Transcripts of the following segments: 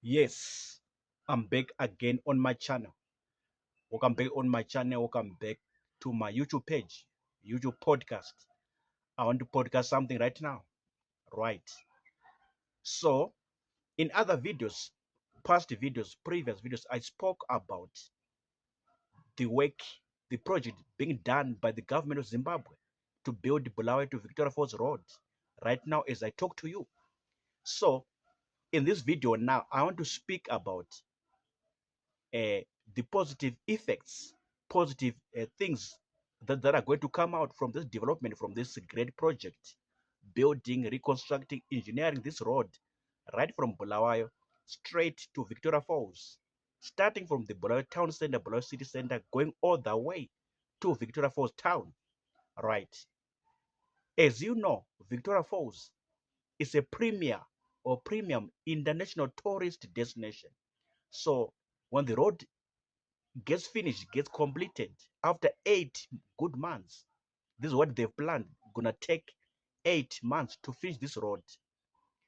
Yes, I'm back again on my channel. Welcome back on my channel. Welcome back to my YouTube page, YouTube podcast. I want to podcast something right now. Right. So, in other videos, past videos, previous videos, I spoke about the work, the project being done by the government of Zimbabwe to build Bulawayo to Victoria Falls Road. Right now, as I talk to you. So, in this video now, I want to speak about uh, the positive effects, positive things that are going to come out from this development, from this great project, building, reconstructing, engineering this road right from Bulawayo straight to Victoria Falls, starting from the Bulawayo town center, Bulawayo city center, going all the way to Victoria Falls town. Right. As you know, Victoria Falls is a premier or premium international tourist destination. So when the road gets finished, gets completed after 8 good months. This is what they've planned. Gonna take 8 months to finish this road.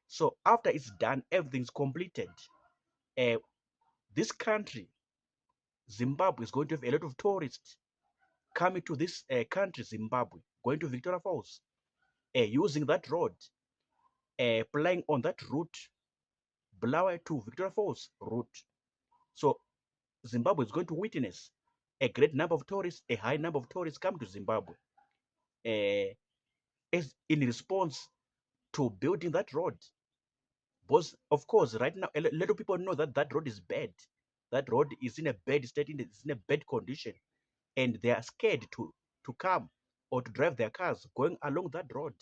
So after it's done, everything's completed. Uh, this country, Zimbabwe, is going to have a lot of tourists coming to this country, Zimbabwe, going to Victoria Falls, using that road, flying on that route, Bulawayo to Victoria Falls route. So Zimbabwe is going to witness a great number of tourists, a high number of tourists come to Zimbabwe. Uh, as in response to building that road. Because, of course, right now, a lot of people know that that road is bad. That road is in a bad state, it's in a bad condition, and they are scared to come or to drive their cars going along that road,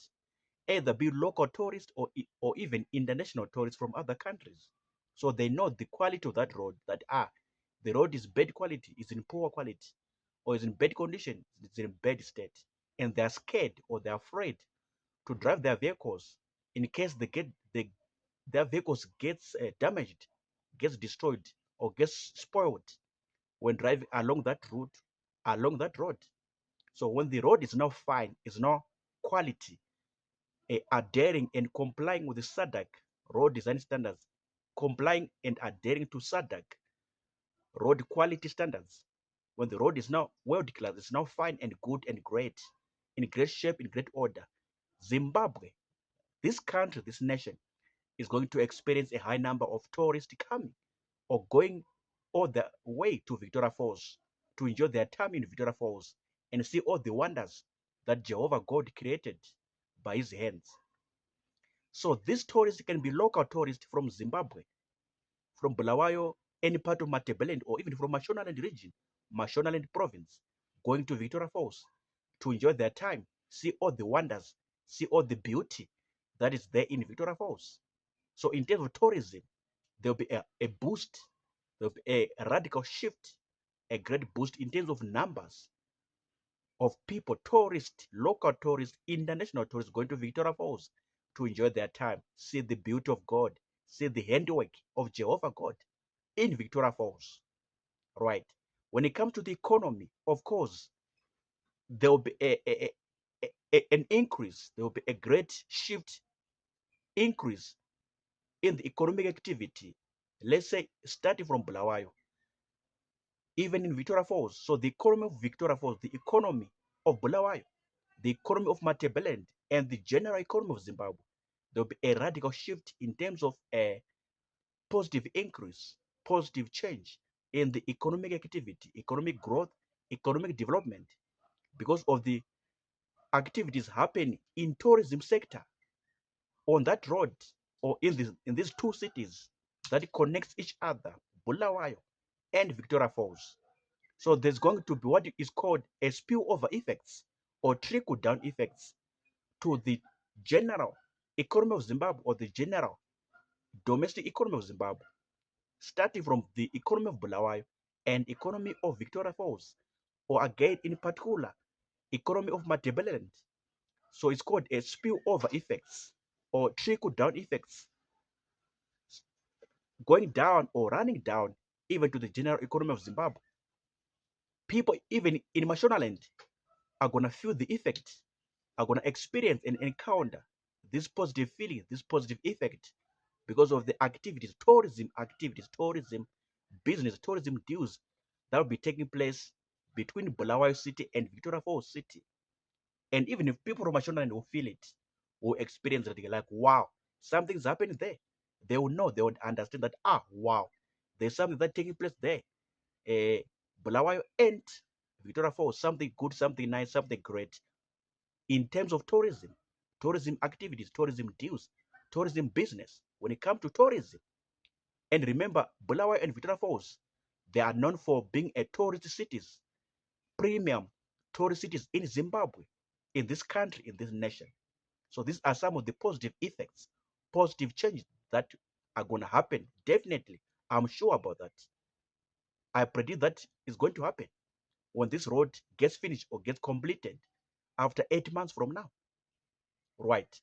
either be local tourists or even international tourists from other countries. So they know the quality of that road, that the road is bad quality, is in poor quality, or is in bad condition, it's in bad state. And they're scared or they're afraid to drive their vehicles in case their vehicles gets damaged, gets destroyed, or gets spoiled when driving along that route, along that road. So when the road is now fine, is now quality, adhering and complying with the SADC road design standards, complying and adhering to SADC road quality standards. When the road is now world class, it's now fine and good and great, in great shape, in great order. Zimbabwe, this country, this nation, is going to experience a high number of tourists coming or going all the way to Victoria Falls to enjoy their time in Victoria Falls and see all the wonders that Jehovah God created by his hands. So these tourists can be local tourists from Zimbabwe, from Bulawayo, any part of Matabeleland, or even from Mashonaland region, Mashonaland province, going to Victoria Falls to enjoy their time, see all the wonders, see all the beauty that is there in Victoria Falls. So in terms of tourism, there'll be a boost, there'll be a radical shift, a great boost in terms of numbers of people, tourists, local tourists, international tourists going to Victoria Falls to enjoy their time, see the beauty of God, see the handiwork of Jehovah God in Victoria Falls, right? When it comes to the economy, of course, there will be an increase, there will be a great shift, increase in the economic activity. Let's say starting from Bulawayo, even in Victoria Falls. So the economy of Victoria Falls, the economy of Bulawayo, the economy of Matabeleland, and the general economy of Zimbabwe, there will be a radical shift in terms of a positive increase, positive change in the economic activity, economic growth, economic development, because of the activities happening in tourism sector on that road or in these two cities that connects each other, Bulawayo and Victoria Falls. So there's going to be what is called a spillover effects or trickle down effects to the general economy of Zimbabwe or the general domestic economy of Zimbabwe, starting from the economy of Bulawayo and economy of Victoria Falls, or again in particular, economy of Matabeleland. So it's called a spillover effects or trickle down effects, going down or running down even to the general economy of Zimbabwe. People even in Mashonaland are going to feel the effect, are going to experience and encounter this positive feeling, this positive effect because of the activities, tourism business, tourism deals that will be taking place between Bulawayo City and Victoria Falls City. And even if people from Mashonaland will feel it, will experience it, like, wow, something's happening there. They will know, they would understand that, wow, there's something that's taking place there. Bulawayo and Victoria Falls, something good, something nice, something great in terms of tourism, tourism activities, tourism deals, tourism business. When it comes to tourism, and remember, Bulawayo and Victoria Falls, they are known for being a tourist cities, premium tourist cities in Zimbabwe, in this country, in this nation. So these are some of the positive effects, positive changes that are going to happen. Definitely, I'm sure about that. I predict that is going to happen when this road gets finished or gets completed after 8 months from now. Right.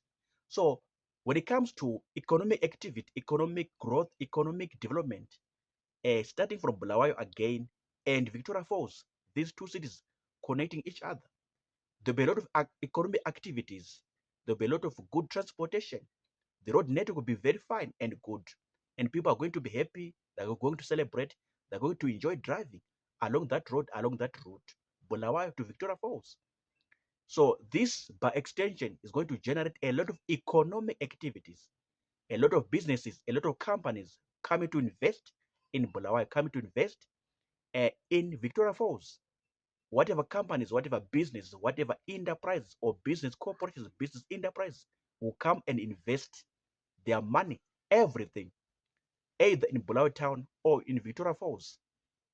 So when it comes to economic activity, economic growth, economic development, starting from Bulawayo again and Victoria Falls, these two cities connecting each other, there'll be a lot of economic activities. There'll be a lot of good transportation. The road network will be very fine and good. And people are going to be happy. They're going to celebrate. They're going to enjoy driving along that road, along that route, Bulawayo to Victoria Falls. So this, by extension, is going to generate a lot of economic activities, a lot of businesses, a lot of companies coming to invest in Bulawayo, coming to invest in Victoria Falls. Whatever companies, whatever business, whatever enterprise or business corporations, business enterprise will come and invest their money, everything, either in Bulawayo town or in Victoria Falls,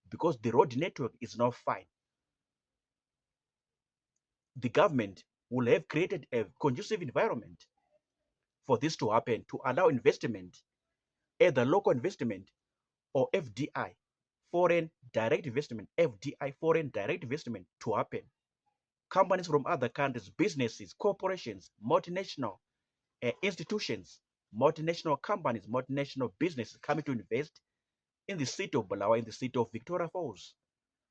because the road network is now fine. The government will have created a conducive environment for this to happen, to allow investment, either local investment or FDI, foreign direct investment, FDI, foreign direct investment, to happen. Companies from other countries, businesses, corporations, multinational institutions, multinational companies, multinational businesses coming to invest in the city of Bulawayo, in the city of Victoria Falls,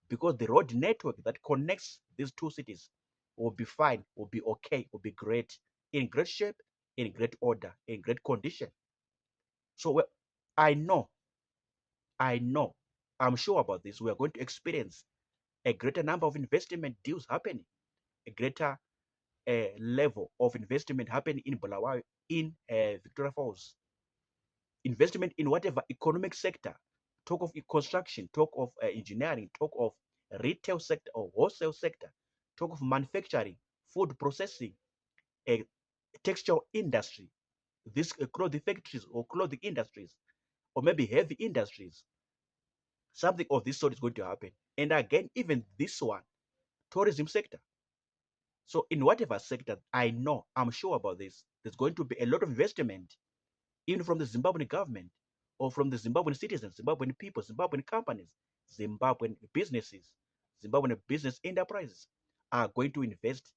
because the road network that connects these two cities will be fine, will be okay, will be great, in great shape, in great order, in great condition. So I know, I know, I'm sure about this. We are going to experience a greater number of investment deals happening, a greater level of investment happening in Bulawayo, in Victoria Falls. Investment in whatever economic sector, talk of construction, talk of engineering, talk of retail sector or wholesale sector, talk of manufacturing, food processing, a textile industry, this clothing factories or clothing industries, or maybe heavy industries. Something of this sort is going to happen. And again, even this one, tourism sector. So in whatever sector, I know, I'm sure about this, there's going to be a lot of investment, even from the Zimbabwean government or from the Zimbabwean citizens, Zimbabwean people, Zimbabwean companies, Zimbabwean businesses, Zimbabwean business enterprises are going to invest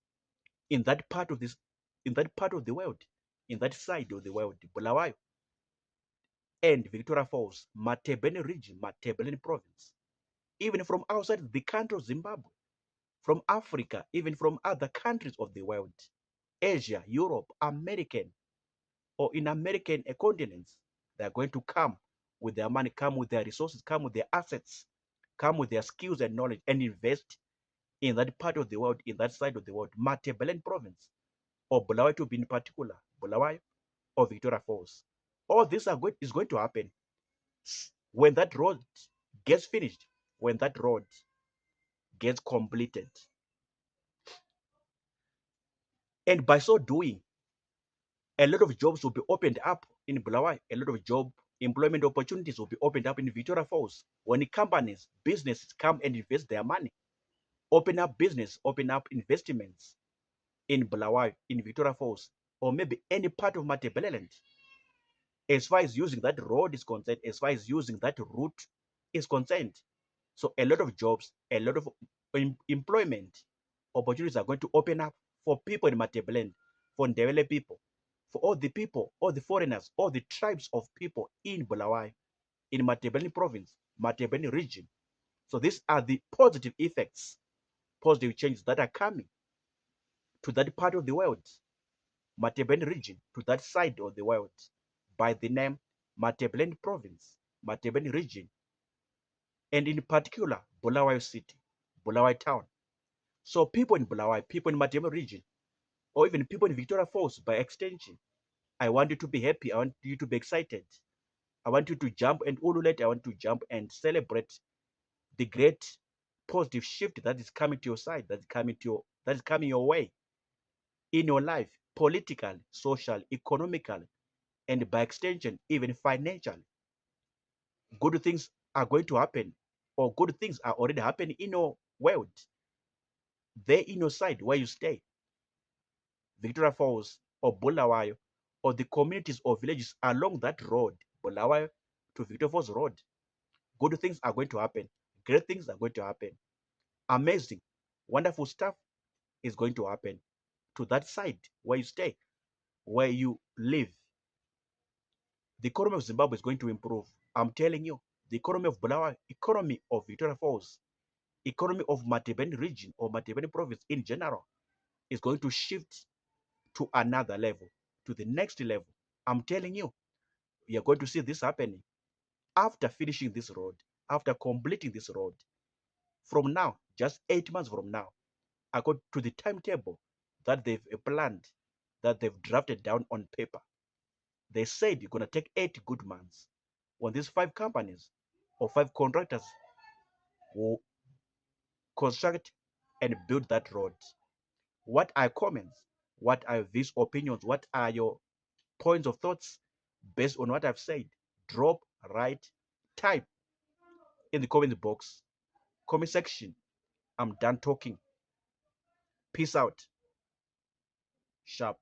in that part of this, in that part of the world, in that side of the world, Bulawayo and Victoria Falls, Matebeni region, Matebeni province, even from outside the country of Zimbabwe, from Africa, even from other countries of the world, Asia, Europe, American, or in American continents, they're going to come with their money, come with their resources, come with their assets, come with their skills and knowledge, and invest in that part of the world, in that side of the world, Matebelen province, or Bulawayo to be in particular, Bulawayo or Victoria Falls. All this is going to happen when that road gets finished, when that road gets completed. And by so doing, a lot of jobs will be opened up in Bulawayo. A lot of job employment opportunities will be opened up in Victoria Falls when companies, businesses come and invest their money, open up business, open up investments in Bulawayo, in Victoria Falls, or maybe any part of Matabeleland. As far as using that road is concerned, as far as using that route is concerned. So a lot of jobs, a lot of employment opportunities are going to open up for people in Matabeleland, for Ndebele people, for all the people, all the foreigners, all the tribes of people in Bulawayo, in Matabeleland province, Matabeleland region. So these are the positive effects, positive changes that are coming to that part of the world, Matabeleland region, to that side of the world, by the name Matabeleland province, Matabeleland region, and in particular, Bulawayo city, Bulawayo town. So people in Bulawayo, people in Matabeleland region, or even people in Victoria Falls by extension, I want you to be happy. I want you to be excited. I want you to jump and ululate. I want to jump and celebrate the great positive shift that is coming to your side, that is coming your way in your life, political, social, economical, and by extension, even financial. Good things are going to happen, or good things are already happening in your world, there in your side where you stay, Victoria Falls or Bulawayo, or the communities or villages along that road, Bulawayo to Victoria Falls Road. Good things are going to happen. Great things are going to happen. Amazing, wonderful stuff is going to happen to that side where you stay, where you live. The economy of Zimbabwe is going to improve. I'm telling you, the economy of Bulawayo, economy of Victoria Falls, economy of Matabeleland region or Matabeleland province in general is going to shift to another level, to the next level. I'm telling you, you're going to see this happening after finishing this road, after completing this road. From now, just 8 months from now, according to the timetable that they've planned, that they've drafted down on paper, they said you're going to take 8 good months when these 5 companies or 5 contractors will construct and build that road. What are comments? What are these opinions? What are your points of thoughts based on what I've said? Drop, write, type in the comment box, comment section. I'm done talking. Peace out. Sharp.